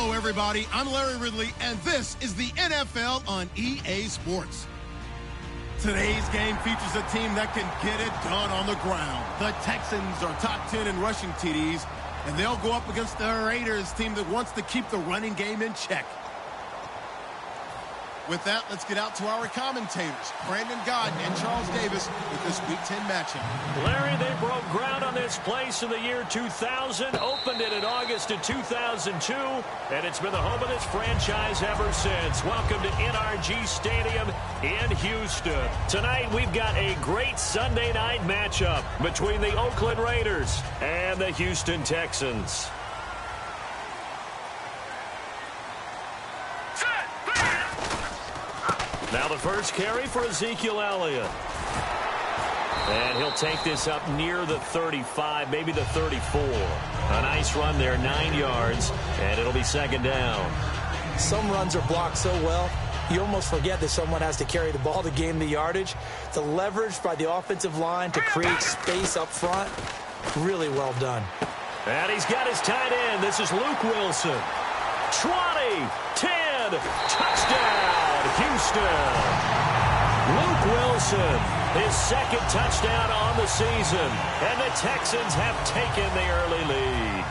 Hello, everybody. I'm Larry Ridley, and this is the NFL on EA Sports. Today's game features a team that can get it done on the ground. The Texans are top 10 in rushing TDs, and they'll go up against the Raiders team that wants to keep the running game in check. With that, let's get out to our commentators, Brandon Godden and Charles Davis, with this Week 10 matchup. Larry, they broke ground on this place in the year 2000, opened it in August of 2002, and it's been the home of this franchise ever since. Welcome to NRG Stadium in Houston. Tonight, we've got a great Sunday night matchup between the Oakland Raiders and the Houston Texans. Now the first carry for Ezekiel Elliott. And he'll take this up near the 35, maybe the 34. A nice run there, 9 yards, and it'll be second down. Some runs are blocked so well, you almost forget that someone has to carry the ball to gain the yardage. The leverage by the offensive line to create space up front, really well done. And he's got his tight end. This is Luke Wilson. 20, 10, touchdown, Houston. Luke Wilson, his second touchdown on the season, and the Texans have taken the early lead.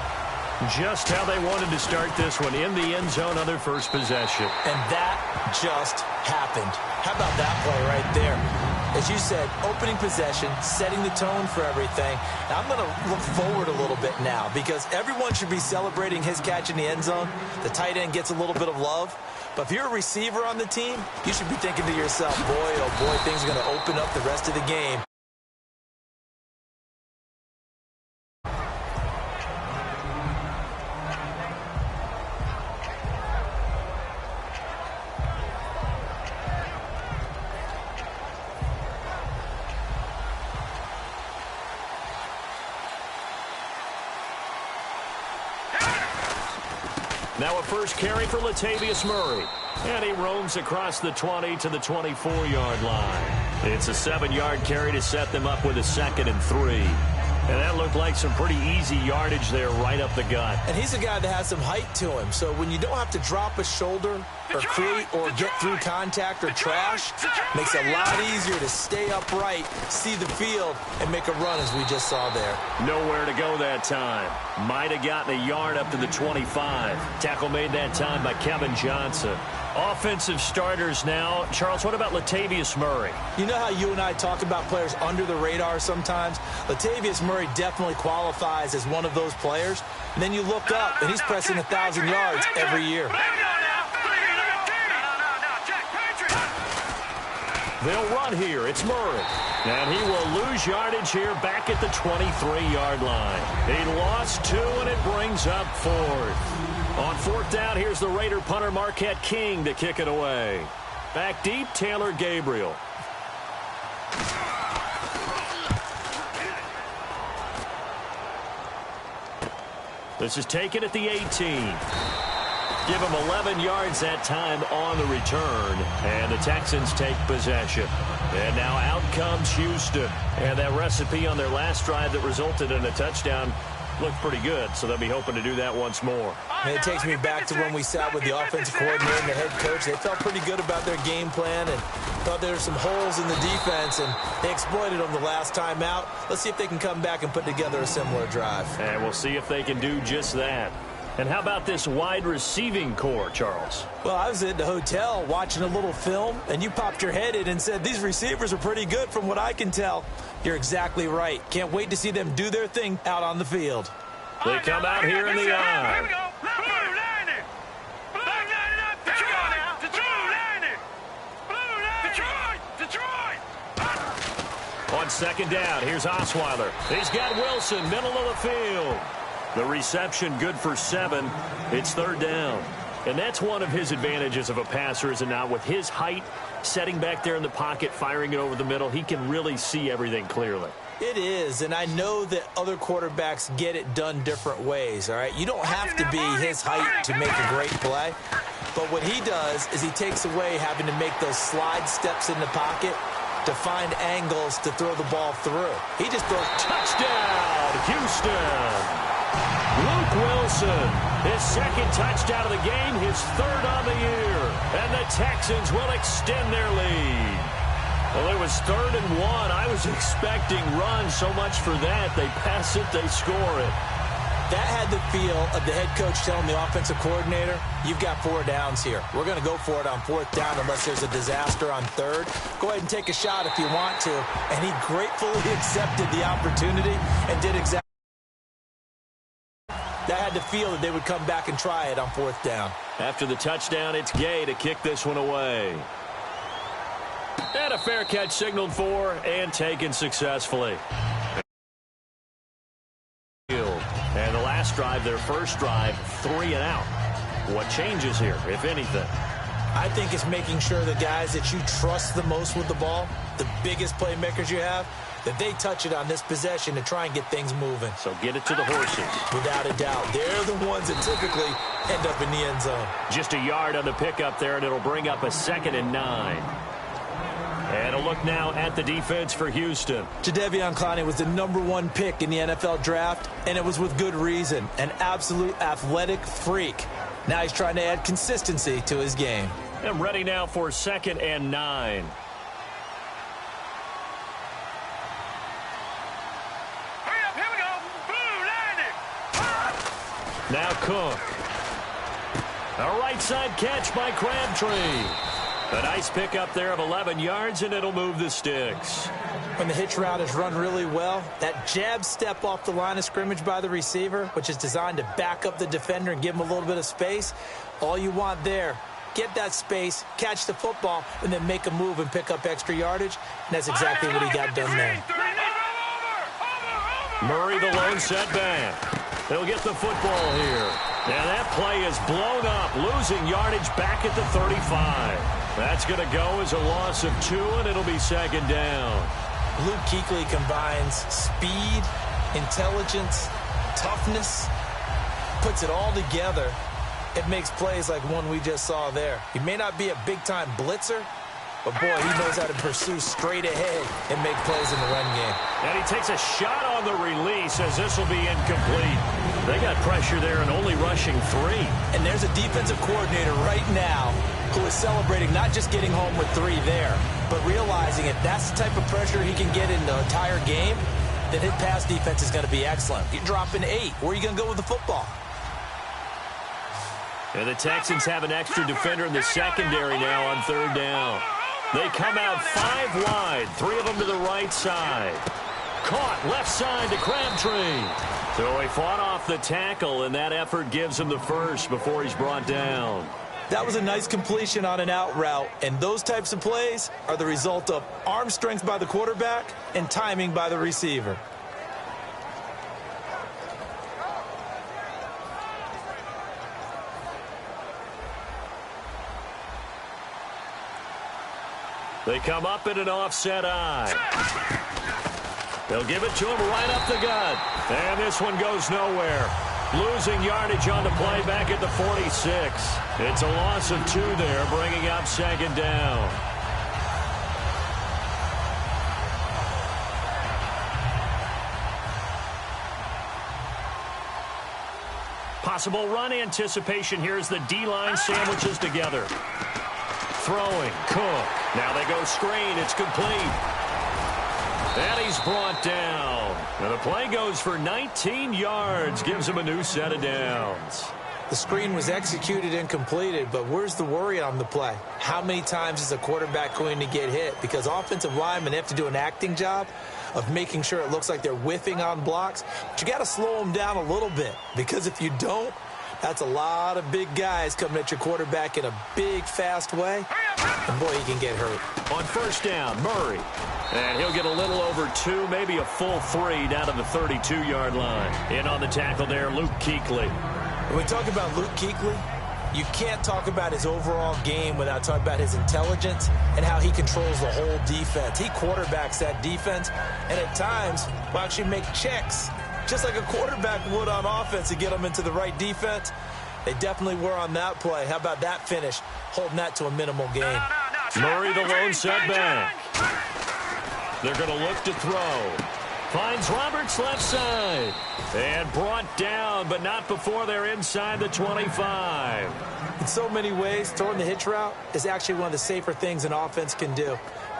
Just how they wanted to start this one, in the end zone on their first possession. And that just happened. How about that play right there? As you said, opening possession, setting the tone for everything. Now, I'm going to look forward a little bit now because everyone should be celebrating his catch in the end zone. The tight end gets a little bit of love. But if you're a receiver on the team, you should be thinking to yourself, boy, oh boy, things are going to open up the rest of the game. Now a first carry for Latavius Murray. And he roams across the 20 to the 24-yard line. It's a 7-yard carry to set them up with a 2nd and 3. And that looked like some pretty easy yardage there right up the gut. And he's a guy that has some height to him. So when you don't have to drop a shoulder or create or get through contact or trash, makes it a lot easier to stay upright, see the field, and make a run as we just saw there. Nowhere to go that time. Might have gotten a yard up to the 25. Tackle made that time by Kevin Johnson. Offensive starters now. Charles, what about Latavius Murray? You know how you and I talk about players under the radar sometimes? Latavius Murray definitely qualifies as one of those players. And then you look up, and he's pressing 1,000 yards every year. They'll run here. It's Murray. And he will lose yardage here back at the 23-yard line. He lost 2, and it brings up 4th. On 4th down, here's the Raider punter Marquette King to kick it away. Back deep, Taylor Gabriel. This is taken at the 18. Give him 11 yards that time on the return. And the Texans take possession. And now out comes Houston. And that recipe on their last drive that resulted in a touchdown looked pretty good, so they'll be hoping to do that once more. And it takes me back to when we sat with the offensive coordinator and the head coach. They felt pretty good about their game plan and thought there were some holes in the defense, and they exploited them the last time out. Let's see if they can come back and put together a similar drive. And we'll see if they can do just that. And how about this wide receiving core, Charles? Well, I was at the hotel watching a little film, and you popped your head in and said, these receivers are pretty good from what I can tell. You're exactly right. Can't wait to see them do their thing out on the field. They come out here in the eye. Here we go. Blue lining. Blue lining up. Detroit. On 2nd down, here's Osweiler. He's got Wilson, middle of the field. The reception good for 7. It's 3rd down. And that's one of his advantages of a passer, is it not? With his height, setting back there in the pocket, firing it over the middle, he can really see everything clearly. It is, and I know that other quarterbacks get it done different ways, all right? You don't have to be his height to make a great play. But what he does is he takes away having to make those slide steps in the pocket to find angles to throw the ball through. He just throws. Touchdown, Houston. Luke Wilson, his second touchdown of the game, his third on the year. And the Texans will extend their lead. Well, it was 3rd and 1. I was expecting runs, so much for that. They pass it, they score it. That had the feel of the head coach telling the offensive coordinator, you've got 4 downs here. We're going to go for it on 4th down unless there's a disaster on 3rd. Go ahead and take a shot if you want to. And he gratefully accepted the opportunity and did exactly. That had the feel that they would come back and try it on 4th down. After the touchdown, it's Gay to kick this one away. And a fair catch signaled for and taken successfully. And the last drive, their first drive, 3 and out. What changes here, if anything? I think it's making sure the guys that you trust the most with the ball, the biggest playmakers you have, that they touch it on this possession to try and get things moving. So get it to the horses. Without a doubt. They're the ones that typically end up in the end zone. Just a yard on the pickup there, and it'll bring up a 2nd and 9. And a look now at the defense for Houston. Jadeveon Clowney was the #1 pick in the NFL draft, and it was with good reason. An absolute athletic freak. Now he's trying to add consistency to his game. And ready now for 2nd and 9. Hurry up, here we go. Blue, line it. Now Cook. A right side catch by Crabtree. A nice pickup there of 11 yards, and it'll move the sticks. When the hitch route is run really well, that jab step off the line of scrimmage by the receiver, which is designed to back up the defender and give him a little bit of space, all you want there, get that space, catch the football, and then make a move and pick up extra yardage, and that's exactly what he got done there. Murray, the lone setback. He'll get the football here. Now that play is blown up, losing yardage back at the 35. That's going to go as a loss of 2, and it'll be 2nd down. Luke Kuechly combines speed, intelligence, toughness, puts it all together. It makes plays like one we just saw there. He may not be a big-time blitzer, but, boy, he knows how to pursue straight ahead and make plays in the run game. And he takes a shot on the release as this will be incomplete. They got pressure there and only rushing 3. And there's a defensive coordinator right now who is celebrating not just getting home with 3 there, but realizing if that's the type of pressure he can get in the entire game, then his pass defense is going to be excellent. You're dropping 8. Where are you going to go with the football? And the Texans have an extra defender in the secondary now on 3rd down. They come out 5 wide, 3 of them to the right side. Caught left side to Crabtree. So he fought off the tackle, and that effort gives him the first before he's brought down. That was a nice completion on an out route, and those types of plays are the result of arm strength by the quarterback and timing by the receiver. They come up in an offset eye. They'll give it to him right up the gut. And this one goes nowhere. Losing yardage on the play back at the 46. It's a loss of 2 there, bringing up 2nd down. Possible run anticipation here as the D-line sandwiches together. Throwing, Cook. Now they go screen. It's complete. And he's brought down. And the play goes for 19 yards. Gives him a new set of downs. The screen was executed and completed, but where's the worry on the play? How many times is a quarterback going to get hit? Because offensive linemen have to do an acting job of making sure it looks like they're whiffing on blocks. But you got to slow them down a little bit, because if you don't, that's a lot of big guys coming at your quarterback in a big, fast way. And, boy, he can get hurt. On 1st down, Murray. And he'll get a little over 2, maybe a full 3 down to the 32-yard line. In on the tackle there, Luke Kuechly. When we talk about Luke Kuechly, you can't talk about his overall game without talking about his intelligence and how he controls the whole defense. He quarterbacks that defense, and at times will actually make checks, just like a quarterback would on offense to get them into the right defense. They definitely were on that play. How about that finish, holding that to a minimal gain? Murray, the lone setback. They're going to look to throw. Finds Roberts left side. And brought down, but not before they're inside the 25. In so many ways, throwing the hitch route is actually one of the safer things an offense can do.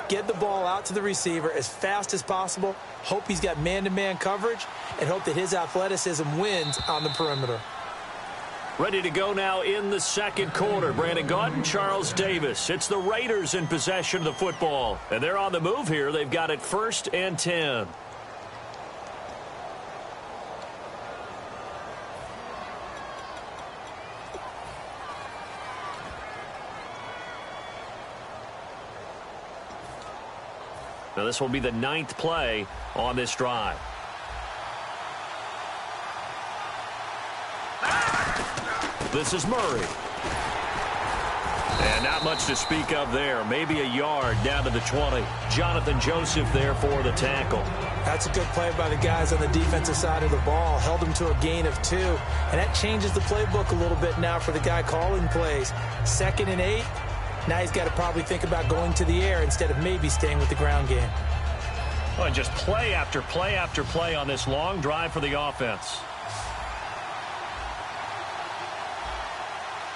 Get the ball out to the receiver as fast as possible, hope he's got man-to-man coverage, and hope that his athleticism wins on the perimeter. Ready to go now in the second quarter. Brandon Gaudin, Charles Davis. It's the Raiders in possession of the football. And they're on the move here. They've got it 1st and 10. Now this will be the 9th play on this drive. This is Murray. And not much to speak of there. Maybe a yard down to the 20. Jonathan Joseph there for the tackle. That's a good play by the guys on the defensive side of the ball. Held them to a gain of 2. And that changes the playbook a little bit now for the guy calling plays. 2nd and 8. Now he's got to probably think about going to the air instead of maybe staying with the ground game. Well, and just play after play after play on this long drive for the offense.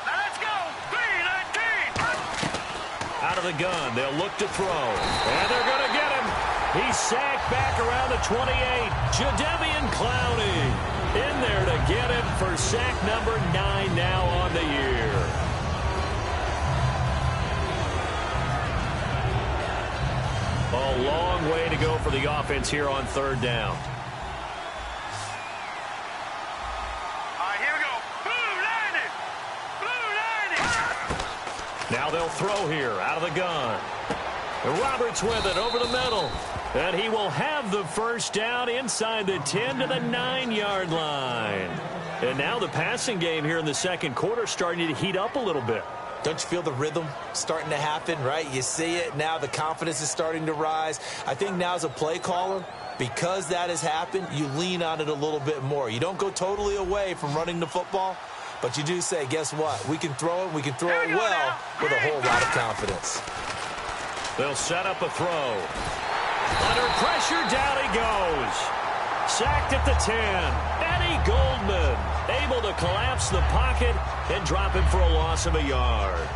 Let's go. 3-19. Out of the gun, they'll look to throw. And they're going to get him. He's sacked back around the 28. Jadeveon Clowney in there to get him for sack number 9 now on the year. A long way to go for the offense here on 3rd down. All right, here we go. Blue 90. Now they'll throw here out of the gun. Roberts with it over the middle. And he will have the 1st down inside the 10 to the 9-yard line. And now the passing game here in the second quarter starting to heat up a little bit. Don't you feel the rhythm starting to happen, right? You see it now. The confidence is starting to rise. I think now as a play caller, because that has happened, you lean on it a little bit more. You don't go totally away from running the football, but you do say, guess what? We can throw it. We can throw it well with a whole lot of confidence. They'll set up a throw. Under pressure, down he goes. Sacked at the 10. Eddie Goldman able to collapse the pocket and drop him for a loss of a yard.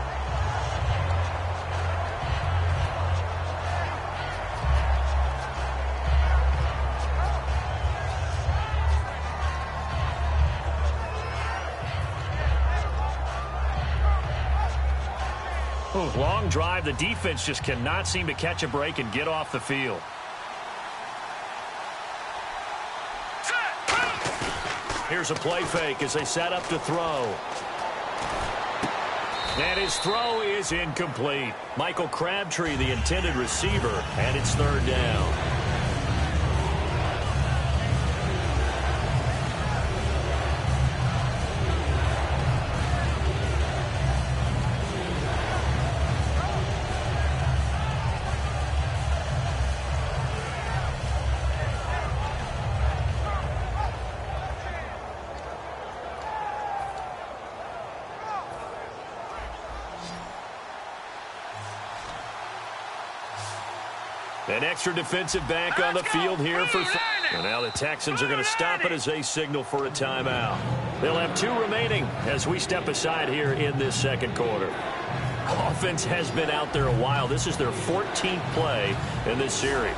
Oh, long drive. The defense just cannot seem to catch a break and get off the field. Here's a play fake as they set up to throw. And his throw is incomplete. Michael Crabtree, the intended receiver, and it's 3rd down. An extra defensive back on the field here for... And now the Texans are going to stop it as they signal for a timeout. They'll have 2 remaining as we step aside here in this second quarter. Offense has been out there a while. This is their 14th play in this series.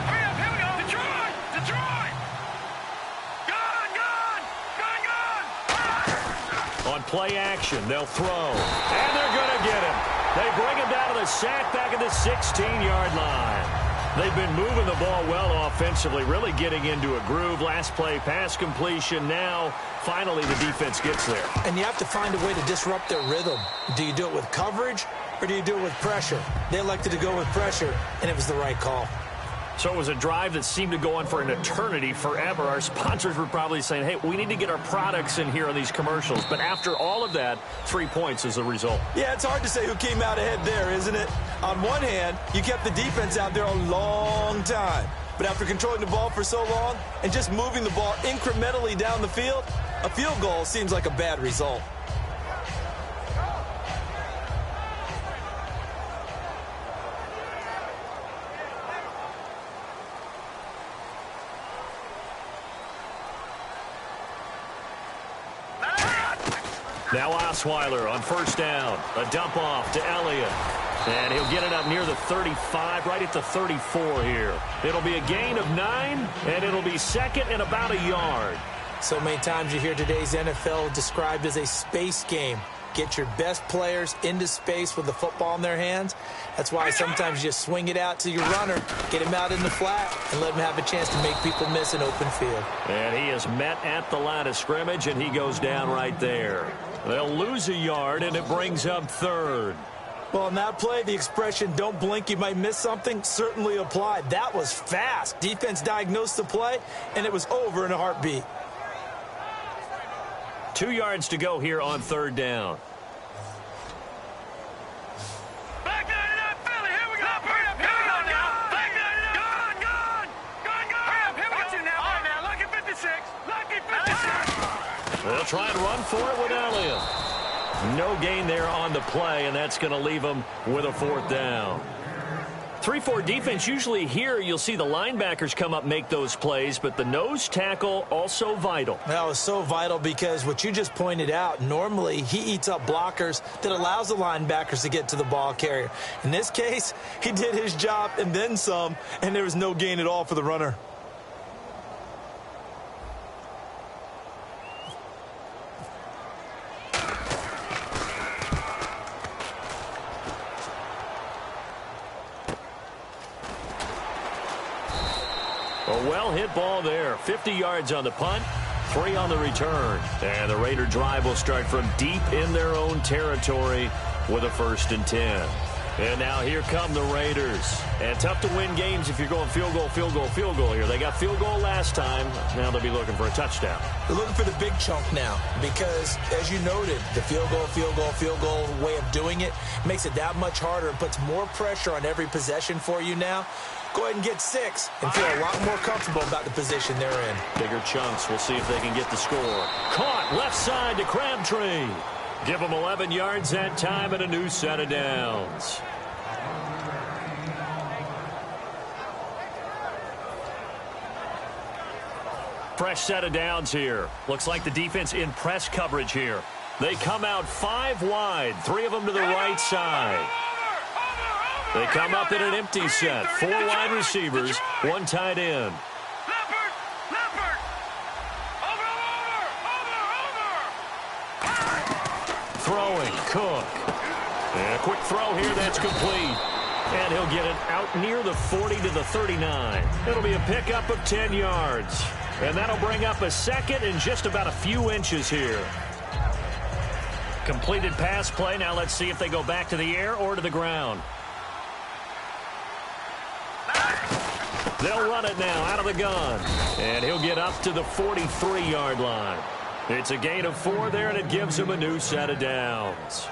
Hurry up, here we go. Detroit! Detroit! Gun! On play action, they'll throw. And they're going to get him. They bring him down to the sack back at the 16-yard line. They've been moving the ball well offensively, really getting into a groove. Last play, pass completion. Now, finally, the defense gets there. And you have to find a way to disrupt their rhythm. Do you do it with coverage or do you do it with pressure? They elected to go with pressure, and it was the right call. So it was a drive that seemed to go on for an eternity, forever. Our sponsors were probably saying, hey, we need to get our products in here on these commercials. But after all of that, 3 points is the result. Yeah, it's hard to say who came out ahead there, isn't it? On one hand, you kept the defense out there a long time. But after controlling the ball for so long and just moving the ball incrementally down the field, a field goal seems like a bad result. Now Osweiler on first down. A dump off to Elliott. And he'll get it up near the 35, right at the 34 here. It'll be a gain of 9, and it'll be second and about a yard. So many times you hear today's NFL described as a space game. Get your best players into space with the football in their hands. That's why sometimes you just swing it out to your runner, get him out in the flat, and let him have a chance to make people miss an open field. And he is met at the line of scrimmage, and he goes down right there. They'll lose a yard, and it brings up third. Well, on that play, the expression, don't blink, you might miss something, certainly applied. That was fast. Defense diagnosed the play, and it was over in a heartbeat. 2 yards to go here on third down. Back 99, Philly, here we go. Hurry up, here we go now. Back 99, gone. Hurry up, here we go. Now, all right, now, lucky 56. Lucky 56. They'll try and run for it with Elliott. No gain there on the play, and that's going to leave them with a fourth down. 3-4 defense, usually here you'll see the linebackers come up, make those plays, but the nose tackle also vital. That was so vital because what you just pointed out, normally he eats up blockers that allows the linebackers to get to the ball carrier. In this case, he did his job and then some, and there was no gain at all for the runner. A well-hit ball there. 50 yards on the punt, 3 on the return. And the Raider drive will start from deep in their own territory with a 1st and 10. And now here come the Raiders. And tough to win games if you're going field goal here. They got field goal last time. Now they'll be looking for a touchdown. They're looking for the big chunk now because, as you noted, the field goal way of doing it makes it that much harder and puts more pressure on every possession for you now. Go ahead and get 6 and feel a lot more comfortable about the position they're in. Bigger chunks. We'll see if they can get the score. Caught left side to Crabtree. Give them 11 yards that time and a new set of downs. Fresh set of downs here. Looks like the defense in press coverage here. They come out 5 wide, 3 of them to the right side. They come up in an empty set. 4 wide receivers, 1 tight end. Throwing, Cook. And a quick throw here, that's complete. And he'll get it out near the 40 to the 39. It'll be a pickup of 10 yards. And that'll bring up a 2nd and just about a few inches here. Completed pass play. Now let's see if they go back to the air or to the ground. They'll run it now out of the gun. And he'll get up to the 43-yard line. It's a gain of 4 there, and it gives him a new set of downs.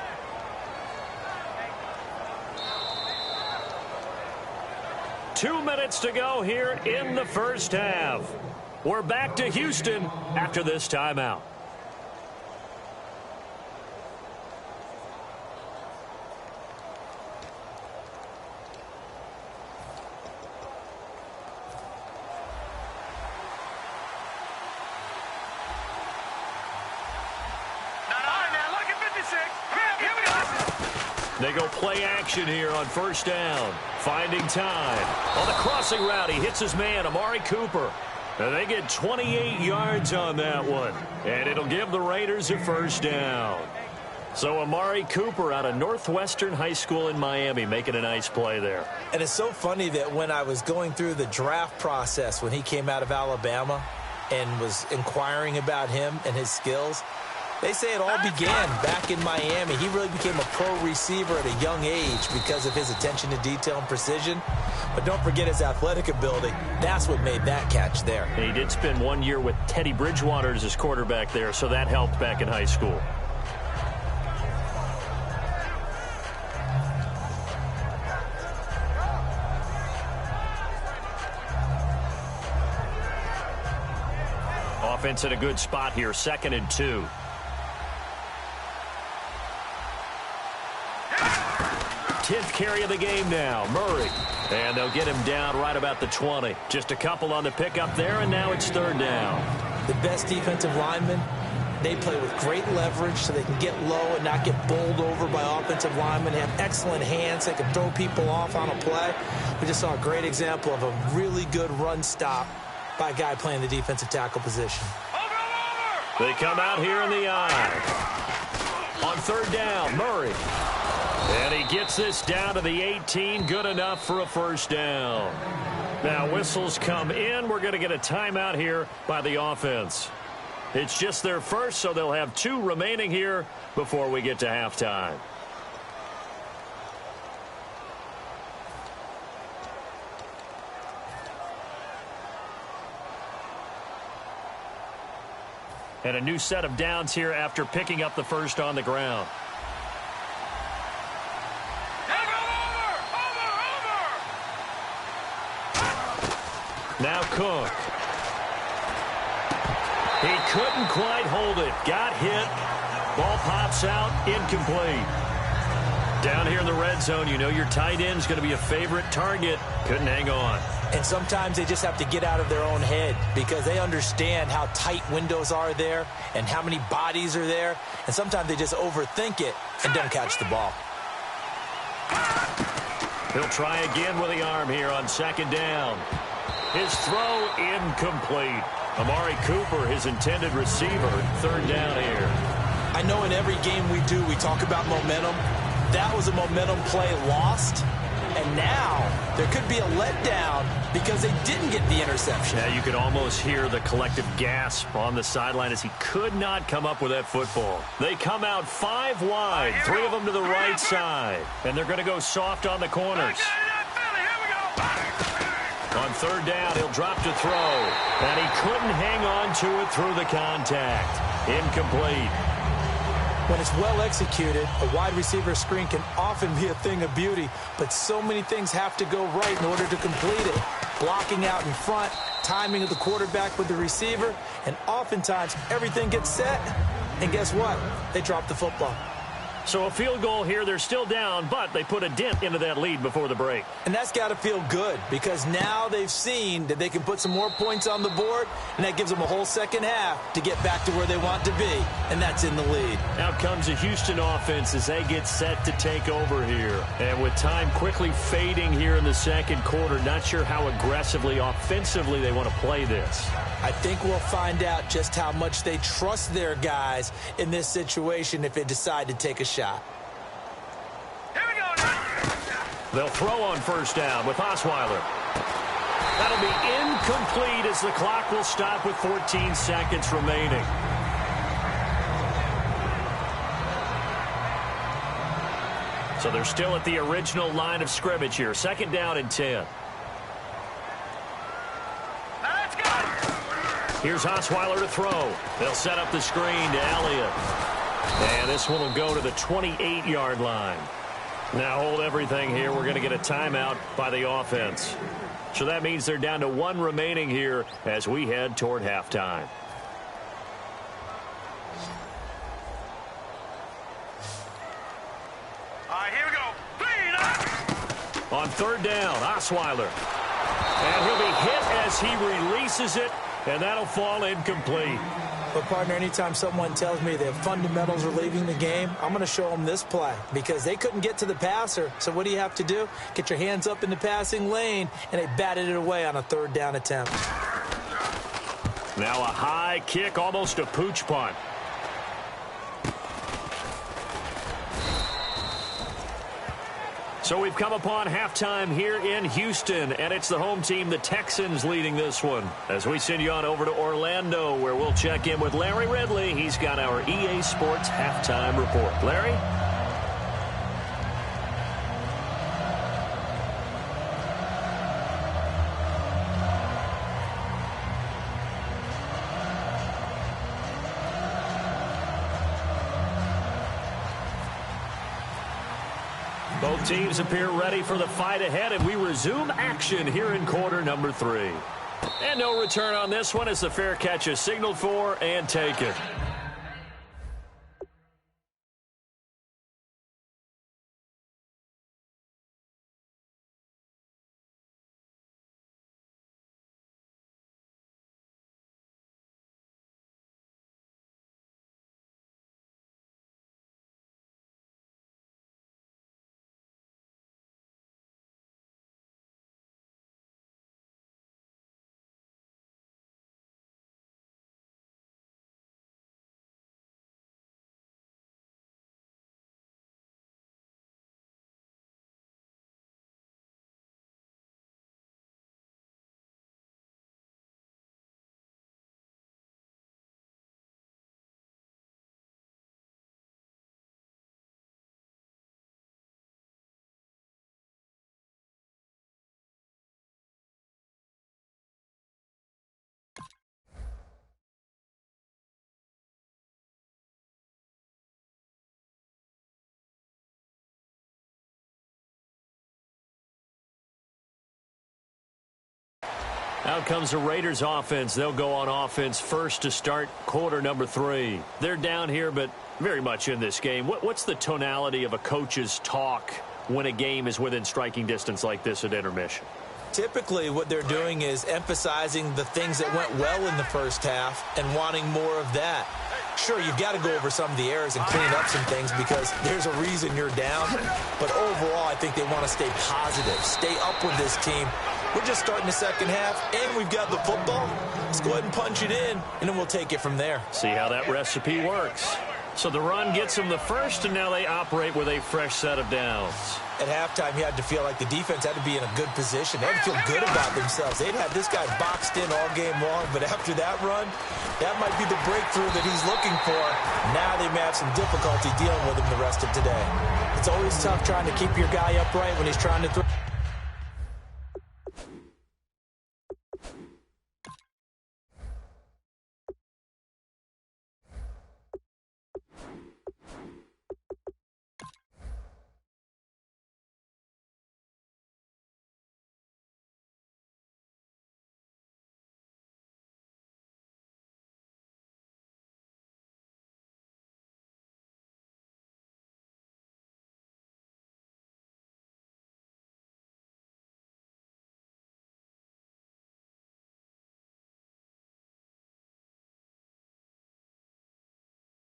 Two minutes to go here in the first half. We're back to Houston after this timeout. They go play action here on first down. Finding time. On the crossing route, he hits his man, Amari Cooper. And they get 28 yards on that one. And it'll give the Raiders a first down. So Amari Cooper out of Northwestern High School in Miami making a nice play there. And it's so funny that when I was going through the draft process when he came out of Alabama and was inquiring about him and his skills, they say it all began back in Miami. He really became a pro receiver at a young age because of his attention to detail and precision. But don't forget his athletic ability. That's what made that catch there. And he did spend 1 year with Teddy Bridgewater as his quarterback there, so that helped back in high school. Offense in a good spot here, 2nd and 2. 10th carry of the game now, Murray. And they'll get him down right about the 20. Just a couple on the pickup there, and now it's 3rd down. The best defensive lineman They play with great leverage so they can get low and not get bowled over by offensive linemen. They have excellent hands. They can throw people off on a play. We just saw a great example of a really good run stop by a guy playing the defensive tackle position. They come out here in the eye. On third down, Murray. And he gets this down to the 18. Good enough for a first down. Now whistles come in. We're going to get a timeout here by the offense. It's just their first, so they'll have 2 remaining here before we get to halftime. And a new set of downs here after picking up the first on the ground. Now Cook. He couldn't quite hold it. Got hit. Ball pops out. Incomplete. Down here in the red zone, you know your tight end's going to be a favorite target. Couldn't hang on. And sometimes they just have to get out of their own head because they understand how tight windows are there and how many bodies are there. And sometimes they just overthink it and don't catch the ball. He'll try again with the arm here on second down. His throw incomplete. Amari Cooper, his intended receiver, third down here. I know in every game we do, we talk about momentum. That was a momentum play lost. And now there could be a letdown because they didn't get the interception. Yeah, you could almost hear the collective gasp on the sideline as he could not come up with that football. They come out 5 wide, 3 of them to the right side. And they're going to go soft on the corners. On third down, he'll drop to throw. And he couldn't hang on to it through the contact. Incomplete. When it's well executed, a wide receiver screen can often be a thing of beauty, but so many things have to go right in order to complete it. Blocking out in front, timing of the quarterback with the receiver, and oftentimes everything gets set, and guess what? They drop the football. So a field goal here, they're still down, but they put a dent into that lead before the break. And that's got to feel good because now they've seen that they can put some more points on the board, and that gives them a whole second half to get back to where they want to be, and that's in the lead. Out comes the Houston offense as they get set to take over here. And with time quickly fading here in the second quarter, not sure how aggressively, offensively they want to play this. I think we'll find out just how much they trust their guys in this situation if they decide to take a shot. Here we go now. They'll throw on first down with Osweiler. That'll be incomplete as the clock will stop with 14 seconds remaining. So they're still at the original line of scrimmage here. Second down and 10. Here's Osweiler to throw. They'll set up the screen to Elliott. And this one will go to the 28-yard line. Now hold everything here. We're going to get a timeout by the offense. So that means they're down to 1 remaining here as we head toward halftime. All right, here we go. Clean up. On third down, Osweiler. And he'll be hit as he releases it. And that'll fall incomplete. But, partner, anytime someone tells me their fundamentals are leaving the game, I'm going to show them this play because they couldn't get to the passer. So what do you have to do? Get your hands up in the passing lane, and they batted it away on a third down attempt. Now a high kick, almost a pooch punt. So we've come upon halftime here in Houston, and it's the home team, the Texans, leading this one. As we send you on over to Orlando, where we'll check in with Larry Ridley. He's got our EA Sports halftime report. Larry? Both teams appear ready for the fight ahead, and we resume action here in quarter number 3. And no return on this one as the fair catch is signaled for and taken. Out comes the Raiders offense. They'll go on offense first to start quarter number 3. They're down here, but very much in this game. What's the tonality of a coach's talk when a game is within striking distance like this at intermission? Typically, what they're doing is emphasizing the things that went well in the first half and wanting more of that. Sure, you've got to go over some of the errors and clean up some things because there's a reason you're down. But overall, I think they want to stay positive, stay up with this team. We're just starting the second half, and we've got the football. Let's go ahead and punch it in, and then we'll take it from there. See how that recipe works. So the run gets them the first, and now they operate with a fresh set of downs. At halftime, you had to feel like the defense had to be in a good position. They had to feel good about themselves. They'd had this guy boxed in all game long, but after that run, that might be the breakthrough that he's looking for. Now they may have some difficulty dealing with him the rest of today. It's always tough trying to keep your guy upright when he's trying to throw.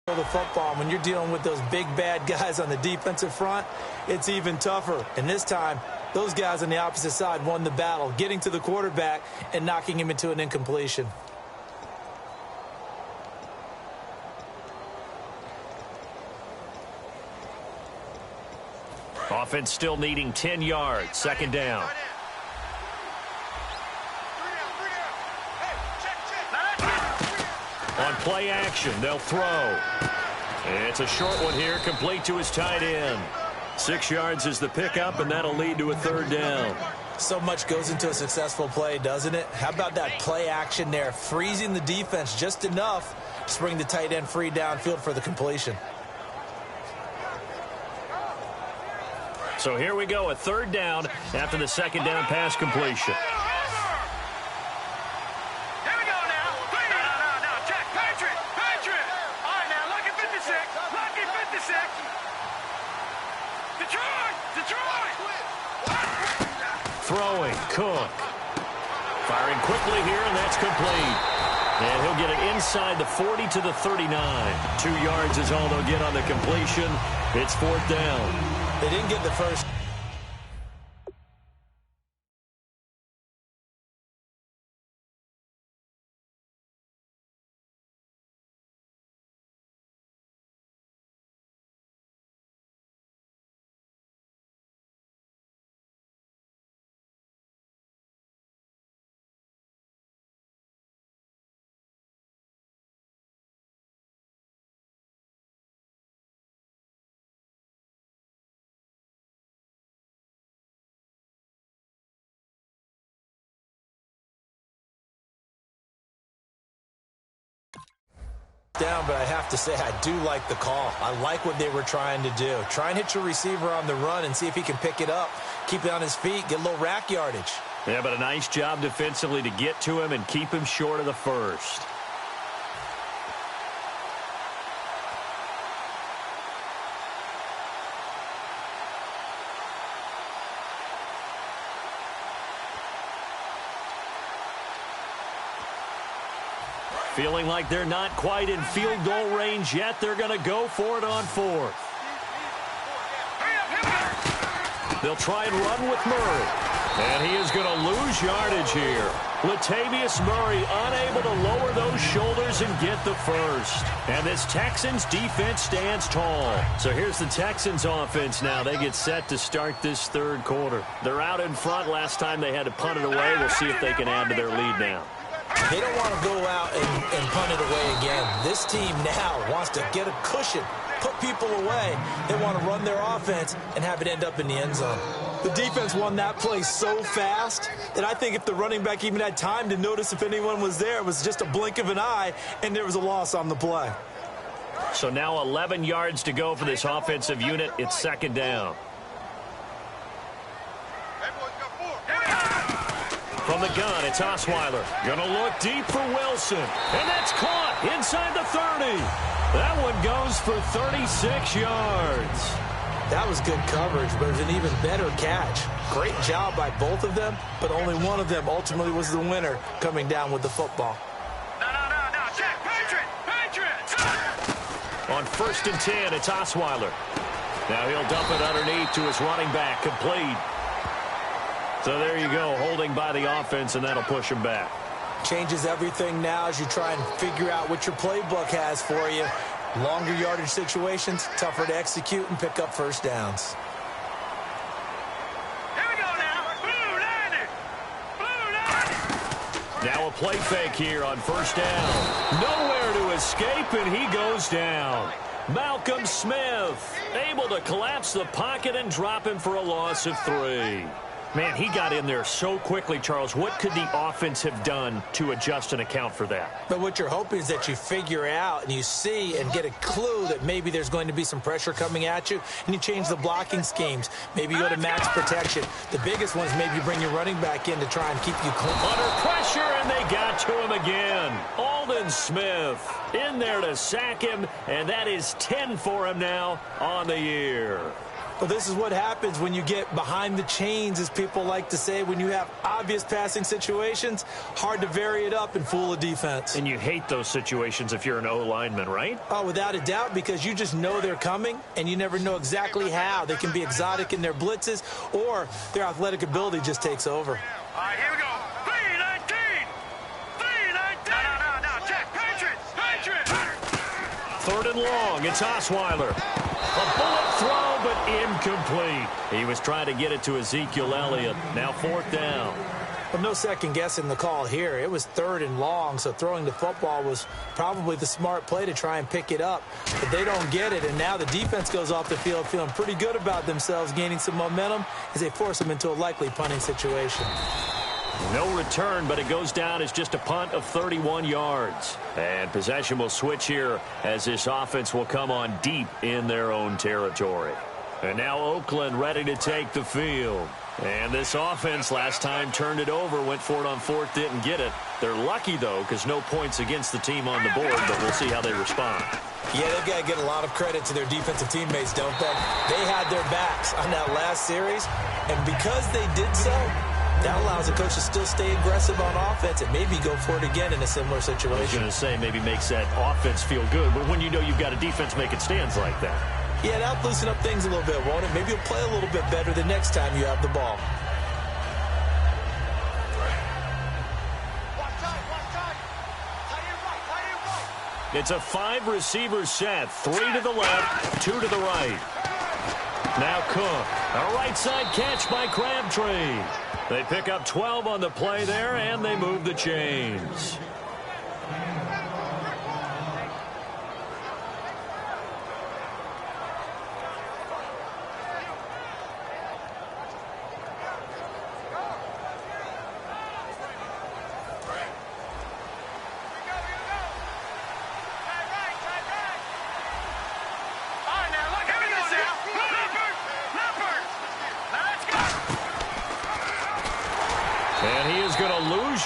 The football, when you're dealing with those big bad guys on the defensive front, it's even tougher. And this time, those guys on the opposite side won the battle, getting to the quarterback and knocking him into an incompletion. Offense still needing 10 yards. Second down. On play action, they'll throw. It's a short one here, complete to his tight end. 6 yards is the pickup, and that'll lead to a third down. So much goes into a successful play, doesn't it? How about that play action there, freezing the defense just enough to bring the tight end free downfield for the completion. So here we go, a third down after the second down pass completion. Throwing, Cook. Firing quickly here, and that's complete. And he'll get it inside the 40 to the 39. 2 yards is all they'll get on the completion. It's fourth down. They didn't get the first. Down, but I have to say I do like the call. I like what they were trying to do. Try and hit your receiver on the run and see if he can pick it up, keep it on his feet, get a little rack yardage. Yeah, but a nice job defensively to get to him and keep him short of the first. Feeling like they're not quite in field goal range yet. They're going to go for it on fourth. They'll try and run with Murray. And he is going to lose yardage here. Latavius Murray unable to lower those shoulders and get the first. And this Texans defense stands tall. So here's the Texans offense now. They get set to start this third quarter. They're out in front. Last time they had to punt it away. We'll see if they can add to their lead now. They don't want to go out and punt it away again. This team now wants to get a cushion, put people away. They want to run their offense and have it end up in the end zone. The defense won that play so fast that I think if the running back even had time to notice if anyone was there, it was just a blink of an eye, and there was a loss on the play. So now 11 yards to go for this offensive unit. It's second down. From the gun, it's Osweiler. Gonna look deep for Wilson. And that's caught inside the 30. That one goes for 36 yards. That was good coverage, but it was an even better catch. Great job by both of them, but only one of them ultimately was the winner coming down with the football. No. Check. Patriots. On 1st and 10, it's Osweiler. Now he'll dump it underneath to his running back, complete. So there you go, holding by the offense, and that'll push him back. Changes everything now as you try and figure out what your playbook has for you. Longer yardage situations, tougher to execute and pick up first downs. Here we go now. Blue 90. Now a play fake here on 1st down. Nowhere to escape, and he goes down. Malcolm Smith able to collapse the pocket and drop him for a loss of 3. Man, he got in there so quickly, Charles. What could the offense have done to adjust and account for that? But what you're hoping is that you figure out and you see and get a clue that maybe there's going to be some pressure coming at you, and you change the blocking schemes. Maybe you go to max protection. The biggest one is maybe you bring your running back in to try and keep you clean. Under pressure, and they got to him again. Aldon Smith in there to sack him, and that is 10 for him now on the year. Well, this is what happens when you get behind the chains, as people like to say. When you have obvious passing situations, hard to vary it up and fool a defense. And you hate those situations if you're an O-lineman, right? Oh, without a doubt, because you just know they're coming, and you never know exactly how. They can be exotic in their blitzes, or their athletic ability just takes over. All right, here we go. 3-19. No. Check. Patriots. 3rd and long. It's Osweiler. A bullet throw, but incomplete. He was trying to get it to Ezekiel Elliott. Now 4th down. Well, no second guessing the call here. It was 3rd and long, so throwing the football was probably the smart play to try and pick it up. But they don't get it, and now the defense goes off the field feeling pretty good about themselves, gaining some momentum as they force them into a likely punting situation. No return, but it goes down as just a punt of 31 yards. And possession will switch here as this offense will come on deep in their own territory. And now Oakland ready to take the field. And this offense last time turned it over, went for it on 4th, didn't get it. They're lucky, though, because no points against the team on the board, but we'll see how they respond. Yeah, they've got to get a lot of credit to their defensive teammates, don't they? They had their backs on that last series, and because they did so, that allows the coach to still stay aggressive on offense and maybe go for it again in a similar situation. I was going to say maybe makes that offense feel good, but when you know you've got a defense making stands like that. Yeah, that'll loosen up things a little bit, won't it? Maybe you'll play a little bit better the next time you have the ball. It's a 5-receiver set, 3 to the left, 2 to the right. Now Cook, a right side catch by Crabtree. They pick up 12 on the play there, and they move the chains.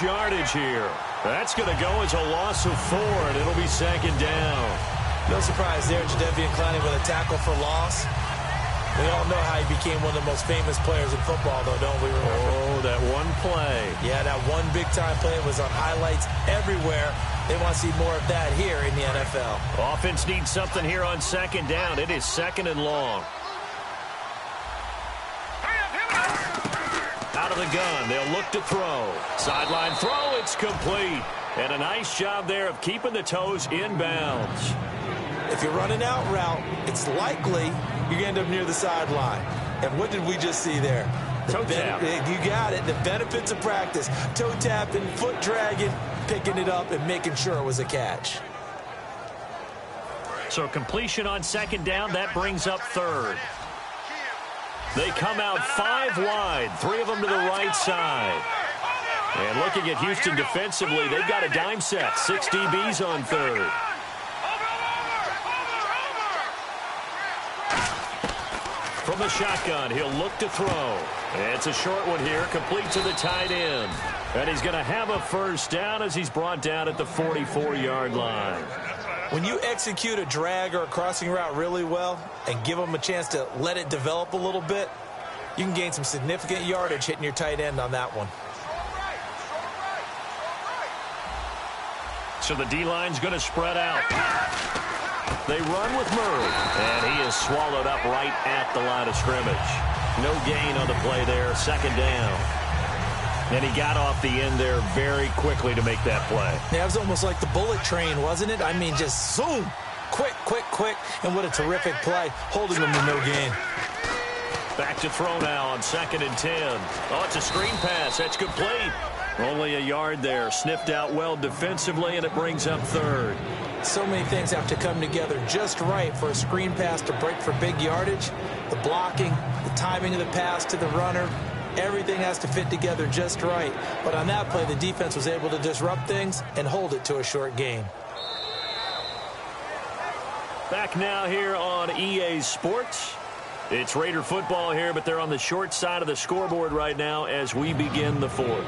Yardage here. That's going to go as a loss of 4, and it'll be 2nd down. No surprise there, Jadeveon Clowney with a tackle for loss. We all know how he became one of the most famous players in football, though, don't we? Remember? Oh, that one play. Yeah, that one big-time play was on highlights everywhere. They want to see more of that here in the NFL. Offense needs something here on 2nd down. It is 2nd and long. Out of the gun, they'll look to throw. Sideline throw, it's complete. And a nice job there of keeping the toes in bounds. If you're running out route, it's likely you're going to end up near the sideline. And what did we just see there? Toe tap. You got it. The benefits of practice. Toe tapping, foot dragging, picking it up, and making sure it was a catch. So completion on 2nd down, that brings up 3rd. They come out 5 wide, 3 of them to the right side. And looking at Houston defensively, they've got a dime set, 6 DBs on 3rd. From the shotgun, he'll look to throw. It's a short one here, complete to the tight end. And he's going to have a first down as he's brought down at the 44-yard line. When you execute a drag or a crossing route really well and give them a chance to let it develop a little bit, you can gain some significant yardage hitting your tight end on that one. So the D-line's going to spread out. They run with Murray, and he is swallowed up right at the line of scrimmage. No gain on the play there, second down. And he got off the end there very quickly to make that play. Yeah, it was almost like the bullet train, wasn't it? I mean, just zoom, quick, quick, quick, and what a terrific play, holding them to no gain. Back to throw now on 2nd and 10. Oh, it's a screen pass. That's complete. Only a yard there. Sniffed out well defensively, and it brings up 3rd. So many things have to come together just right for a screen pass to break for big yardage. The blocking, the timing of the pass to the runner, everything has to fit together just right. But on that play, the defense was able to disrupt things and hold it to a short gain. Back now here on EA Sports. It's Raider football here, but they're on the short side of the scoreboard right now as we begin the 4th.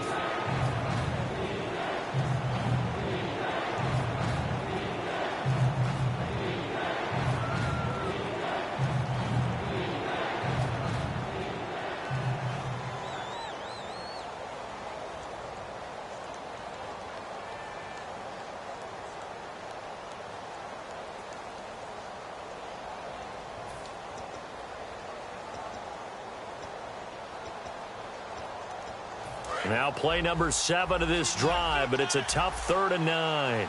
Now play number 7 of this drive, but it's a tough 3rd and 9. Back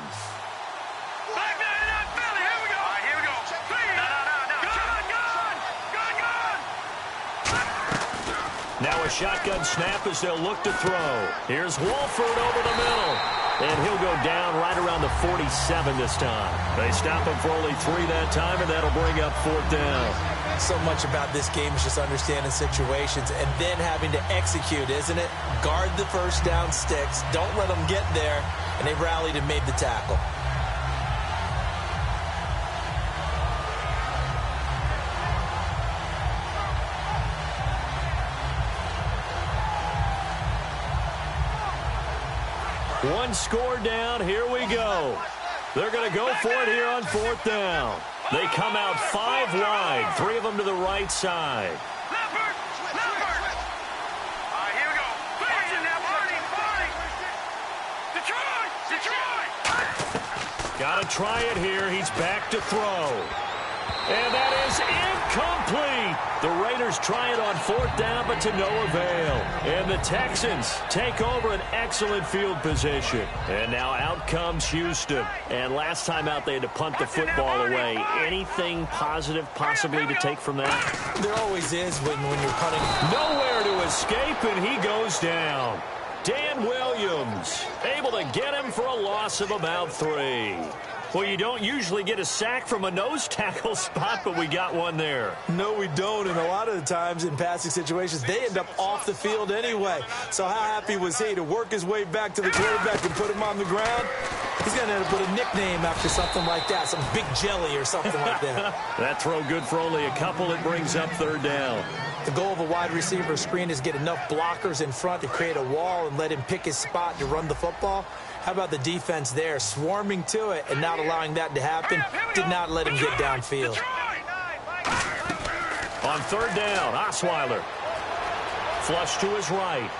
nine and out, Philly. Here we go. All right, here we go. Gun. Now a shotgun snap as they'll look to throw. Here's Wolford over the middle. And he'll go down right around the 47 this time. They stop him for only 3 that time, and that'll bring up 4th down. So much about this game is just understanding situations and then having to execute, isn't it? Guard the first down sticks. Don't let them get there. And they rallied and made the tackle. One score down. Here we go. They're going to go for it here on 4th down. They come out 5 wide, 3 of them to the right side. Leopard. All right, here we go. Watch it now, Barney. Detroit. Got to try it here. He's back to throw. And that is incomplete. The Raiders try it on 4th down, but to no avail. And the Texans take over an excellent field position. And now out comes Houston. And last time out, they had to punt the football away. Anything positive possibly to take from that? There always is when you're punting. Nowhere to escape, and he goes down. Dan Williams able to get him for a loss of about 3. Well, you don't usually get a sack from a nose tackle spot, but we got one there. No, we don't, and a lot of the times in passing situations, they end up off the field anyway. So how happy was he to work his way back to the quarterback and put him on the ground? He's going to end up with a nickname after something like that, some Big Jelly or something like that. That throw good for only a couple. It brings up 3rd down. The goal of a wide receiver screen is get enough blockers in front to create a wall and let him pick his spot to run the football. How about the defense there, swarming to it and not allowing that to happen? Did not let him get downfield. On 3rd down, Osweiler. Flush to his right.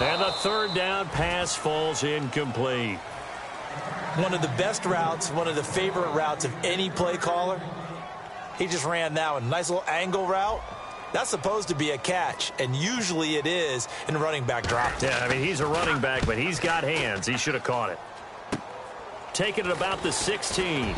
And the 3rd down pass falls incomplete. One of the best routes, one of the favorite routes of any play caller. He just ran that one. Nice little angle route. That's supposed to be a catch, and usually it is, and the running back dropped it. Yeah, I mean, he's a running back, but he's got hands. He should have caught it. Taking it about the 16.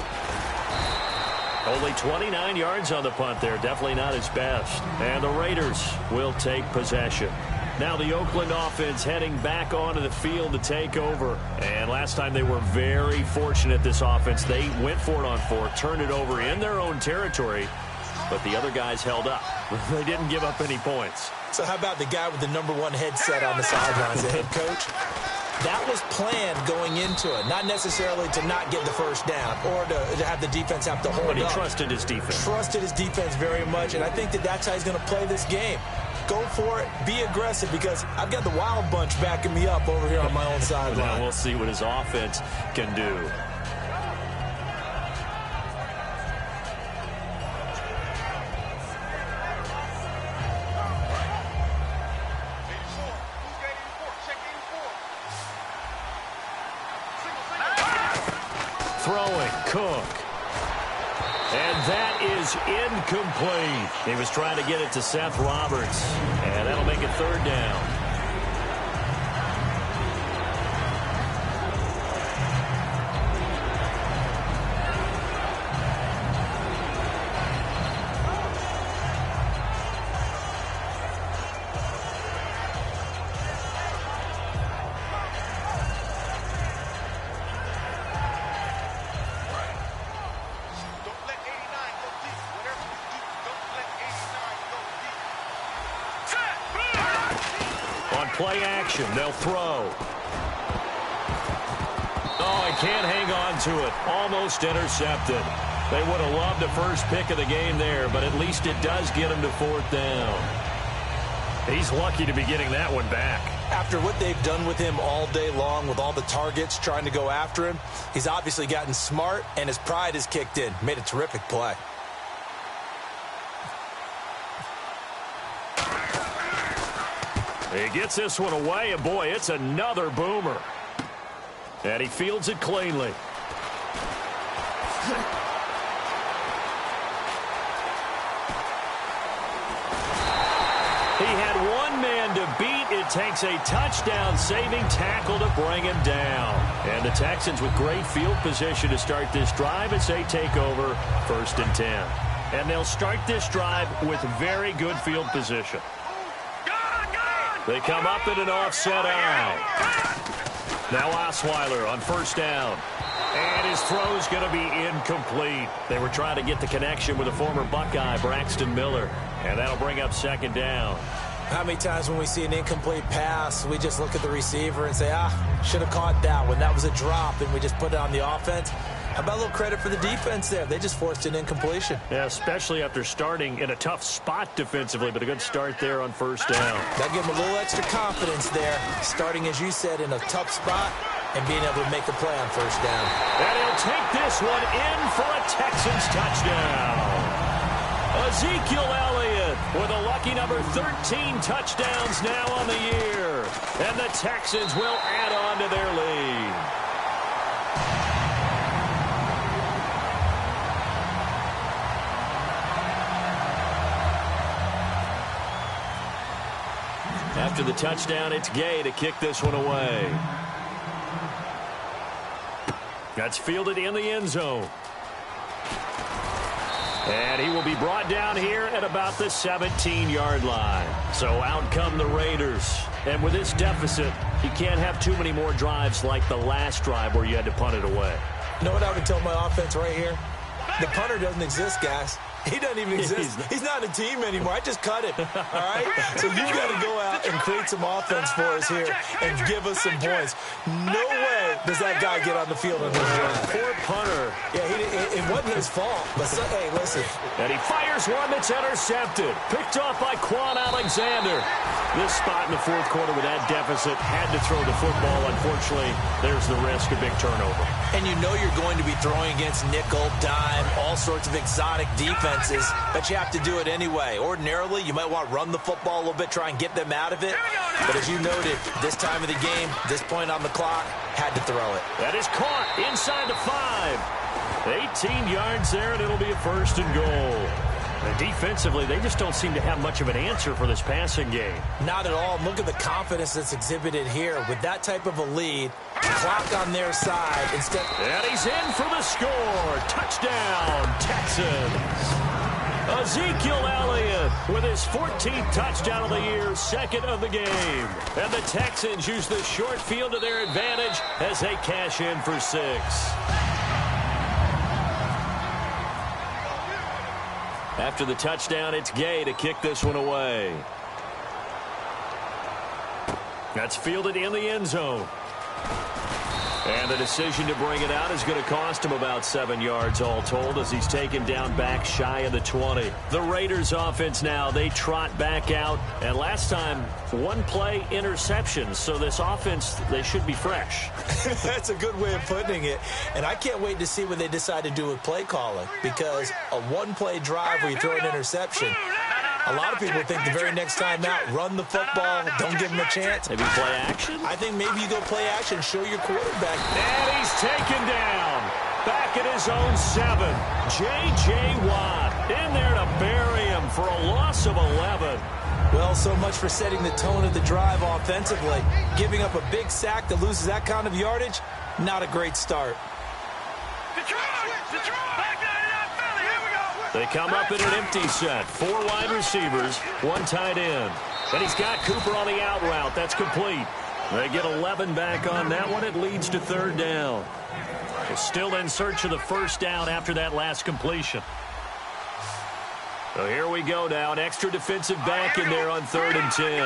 Only 29 yards on the punt there. Definitely not his best. And the Raiders will take possession. Now the Oakland offense heading back onto the field to take over. And last time they were very fortunate, this offense. They went for it on 4, turned it over in their own territory. But the other guys held up. They didn't give up any points. So how about the guy with the #1 headset on the sidelines, the head coach? That was planned going into it, not necessarily to not get the first down or to have the defense have to hold up. But he trusted his defense. Trusted his defense very much, and I think that's how he's going to play this game. Go for it. Be aggressive, because I've got the wild bunch backing me up over here on my own sideline. Now we'll see what his offense can do. Throwing, Cook. And that is incomplete. He was trying to get it to Seth Roberts. And that'll make it third down. Play action. They'll throw. Oh, he can't hang on to it. Almost intercepted. They would have loved the first pick of the game there, but at least it does get him to fourth down. He's lucky to be getting that one back. After what they've done with him all day long, with all the targets trying to go after him, he's obviously gotten smart, and his pride has kicked in. Made a terrific play. He gets this one away, and boy, it's another boomer. And he fields it cleanly. He had one man to beat. It takes a touchdown-saving tackle to bring him down. And the Texans with great field position to start this drive as they take over 1st and 10. And they'll start this drive with very good field position. They come up in an offset eye. Now Osweiler on 1st down. And his throw's going to be incomplete. They were trying to get the connection with a former Buckeye, Braxton Miller. And that'll bring up 2nd down. How many times when we see an incomplete pass, we just look at the receiver and say, should have caught that one. That was a drop, and we just put it on the offense. How about a little credit for the defense there? They just forced an incompletion. Yeah, especially after starting in a tough spot defensively, but a good start there on 1st down. That gave them a little extra confidence there, starting, as you said, in a tough spot and being able to make the play on 1st down. And he'll take this one in for a Texans touchdown. Ezekiel Elliott with a lucky number 13 touchdowns now on the year. And the Texans will add on to their lead. After the touchdown, it's Gay to kick this one away. That's fielded in the end zone. And he will be brought down here at about the 17-yard line. So out come the Raiders. And with this deficit, you can't have too many more drives like the last drive where you had to punt it away. You know what I would tell my offense right here? The punter doesn't exist, guys. He doesn't even exist. He's not a team anymore. I just cut it. All right? So you've got to go out and create some offense for us here and give us some points. No way does that guy get on the field on this drive. Poor punter. Yeah, it wasn't his fault. But, hey, listen. And he fires one that's intercepted. Picked off by Quan Alexander. This spot in the 4th quarter with that deficit had to throw the football. Unfortunately, there's the risk of big turnover. And you know you're going to be throwing against nickel, dime, all sorts of exotic defenses, but you have to do it anyway. Ordinarily, you might want to run the football a little bit, try and get them out of it. But as you noted, this time of the game, this point on the clock, had to throw it. That is caught inside the 5. 18 yards there, and it'll be a 1st and goal. And defensively, they just don't seem to have much of an answer for this passing game. Not at all. Look at the confidence that's exhibited here. With that type of a lead, clock on their side. And he's in for the score. Touchdown, Texans. Ezekiel Elliott with his 14th touchdown of the year, 2nd of the game. And the Texans use the short field to their advantage as they cash in for 6. After the touchdown, it's Gay to kick this one away. That's fielded in the end zone. And the decision to bring it out is going to cost him about 7 yards all told as he's taken down back shy of the 20. The Raiders offense now, they trot back out. And last time, one play interception. So this offense, they should be fresh. That's a good way of putting it. And I can't wait to see what they decide to do with play calling. Because a one-play drive where you throw an interception, a lot of people think the very next time out, run the football, don't give them a chance. Maybe play action? I think maybe you go play action, show your quarterback. And he's taken down. Back at his own 7. J.J. Watt in there to bury him for a loss of 11. Well, so much for setting the tone of the drive offensively. Giving up a big sack that loses that kind of yardage, not a great start. They come up in an empty set. 4 wide receivers, 1 tight end. And he's got Cooper on the out route. That's complete. They get 11 back on that one. It leads to 3rd down. They're still in search of the 1st down after that last completion. So here we go now. An extra defensive back in there on 3rd and 10.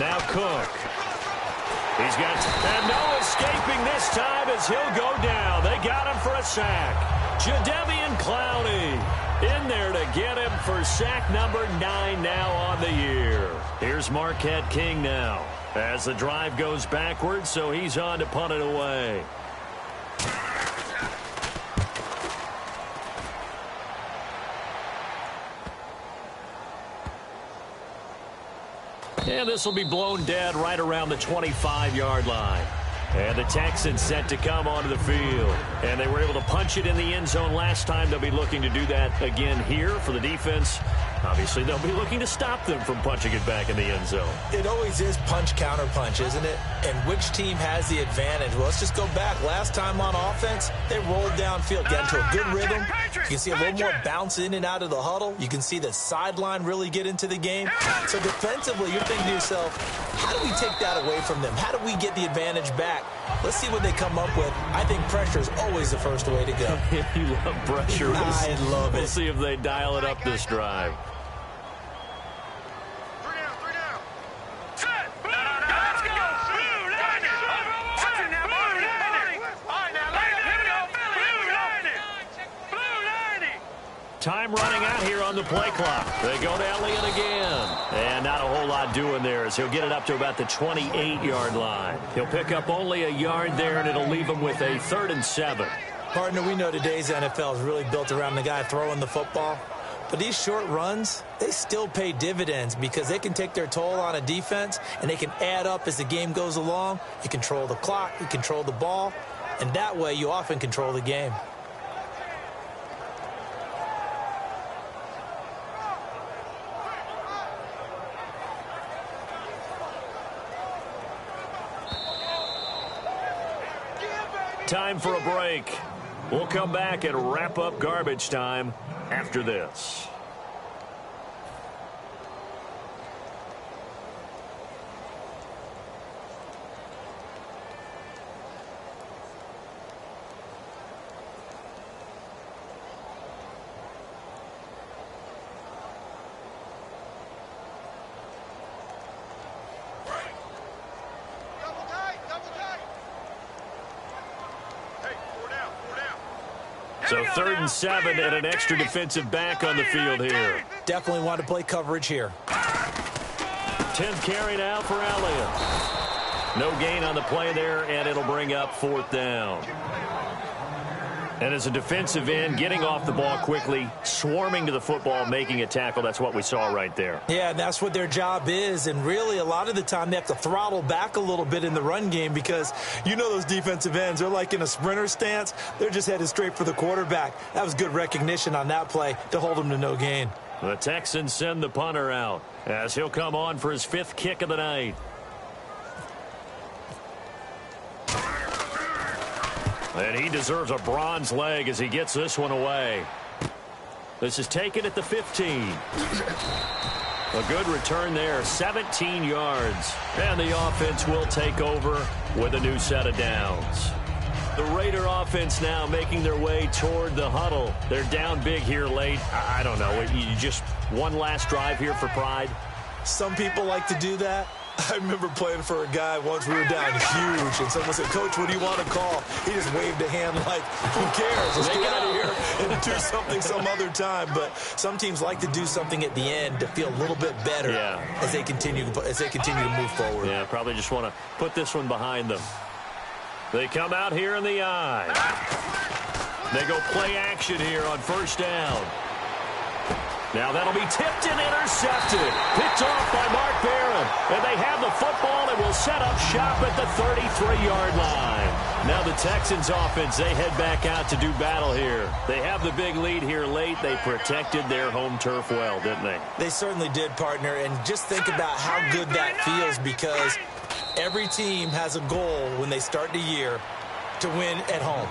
Now Cook. He's got, and no escaping this time as he'll go down. They got him for a sack. Jadeveon Clowney in there to get him for sack number 9 now on the year. Here's Marquette King now as the drive goes backwards, so he's on to punt it away. And this will be blown dead right around the 25-yard line. And the Texans set to come onto the field. And they were able to punch it in the end zone last time. They'll be looking to do that again here for the defense. Obviously, they'll be looking to stop them from punching it back in the end zone. It always is punch-counter-punch, isn't it? And which team has the advantage? Well, let's just go back. Last time on offense, they rolled downfield, got into a good rhythm. You can see a little more bounce in and out of the huddle. You can see the sideline really get into the game. So defensively, you're thinking to yourself, how do we take that away from them? How do we get the advantage back? Let's see what they come up with. I think pressure is always the first way to go. You love pressure. I love it. We'll see if they dial it up this drive. Time running out here on the play clock. They go to Elliott again. And not a whole lot doing there as he'll get it up to about the 28-yard line. He'll pick up only a yard there, and it'll leave him with a 3rd and 7. Partner, we know today's NFL is really built around the guy throwing the football. But these short runs, they still pay dividends because they can take their toll on a defense, and they can add up as the game goes along. You control the clock, you control the ball, and that way you often control the game. Time for a break. We'll come back and wrap up garbage time after this. So 3rd and 7 and an extra defensive back on the field here. Definitely want to play coverage here. 10th carry now for Elliott. No gain on the play there, and it'll bring up 4th down. And as a defensive end, getting off the ball quickly, swarming to the football, making a tackle, that's what we saw right there. Yeah, that's what their job is. And really, a lot of the time, they have to throttle back a little bit in the run game because you know those defensive ends, they're like in a sprinter stance. They're just headed straight for the quarterback. That was good recognition on that play to hold them to no gain. The Texans send the punter out as he'll come on for his 5th kick of the night. And he deserves a bronze leg as he gets this one away. This is taken at the 15. A good return there, 17 yards. And the offense will take over with a new set of downs. The Raider offense now making their way toward the huddle. They're down big here late. I don't know. You just one last drive here for pride? Some people like to do that. I remember playing for a guy once. We were down huge, and someone said, "Coach, what do you want to call?" He just waved a hand like, who cares? Let's get out of here and do something some other time. But some teams like to do something at the end to feel a little bit better as they continue to move forward. Yeah, probably just want to put this one behind them. They come out here in the eye. They go play action here on first down. Now that'll be tipped and intercepted. Picked off by Mark Barron. And they have the football and will set up shop at the 33-yard line. Now the Texans offense, they head back out to do battle here. They have the big lead here late. They protected their home turf well, didn't they? They certainly did, partner. And just think about how good that feels, because every team has a goal when they start the year to win at home.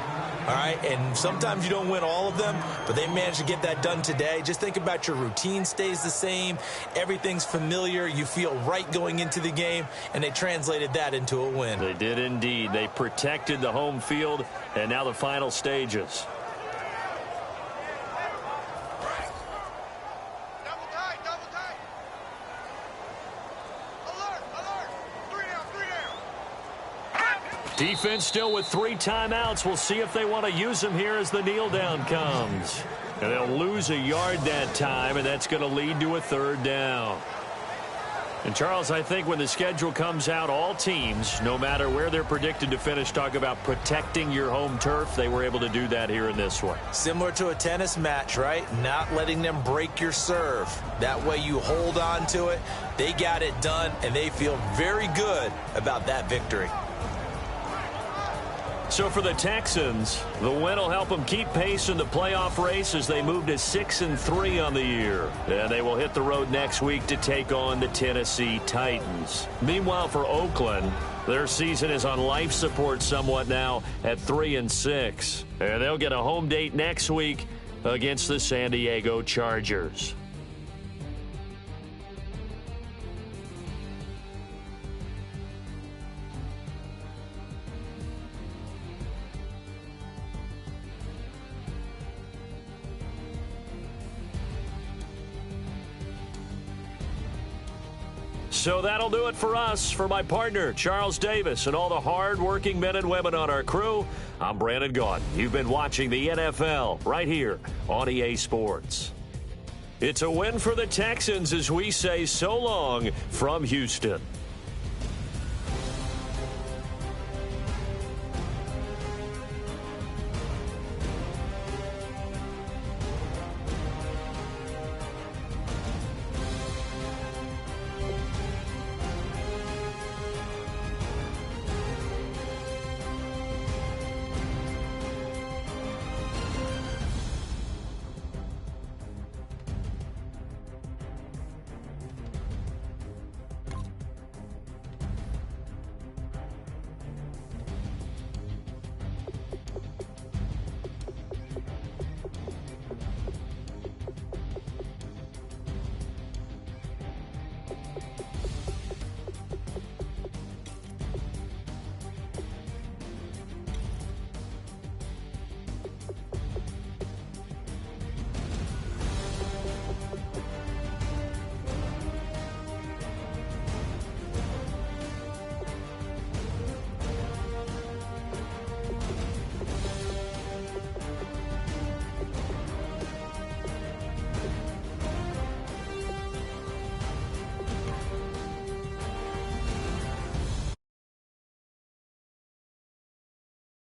All right, and sometimes you don't win all of them, but they managed to get that done today. Just think about your routine stays the same. Everything's familiar. You feel right going into the game, and they translated that into a win. They did indeed. They protected the home field, and now the final stages. Defense still with 3 timeouts. We'll see if they want to use them here as the kneel down comes. And they'll lose a yard that time, and that's going to lead to a 3rd down. And, Charles, I think when the schedule comes out, all teams, no matter where they're predicted to finish, talk about protecting your home turf. They were able to do that here in this one. Similar to a tennis match, right? Not letting them break your serve. That way you hold on to it. They got it done, and they feel very good about that victory. So for the Texans, the win will help them keep pace in the playoff race as they move to 6-3 on the year. And they will hit the road next week to take on the Tennessee Titans. Meanwhile, for Oakland, their season is on life support somewhat now at 3-6. And they'll get a home date next week against the San Diego Chargers. So that'll do it for us. For my partner, Charles Davis, and all the hard-working men and women on our crew, I'm Brandon Gaudin. You've been watching the NFL right here on EA Sports. It's a win for the Texans as we say so long from Houston.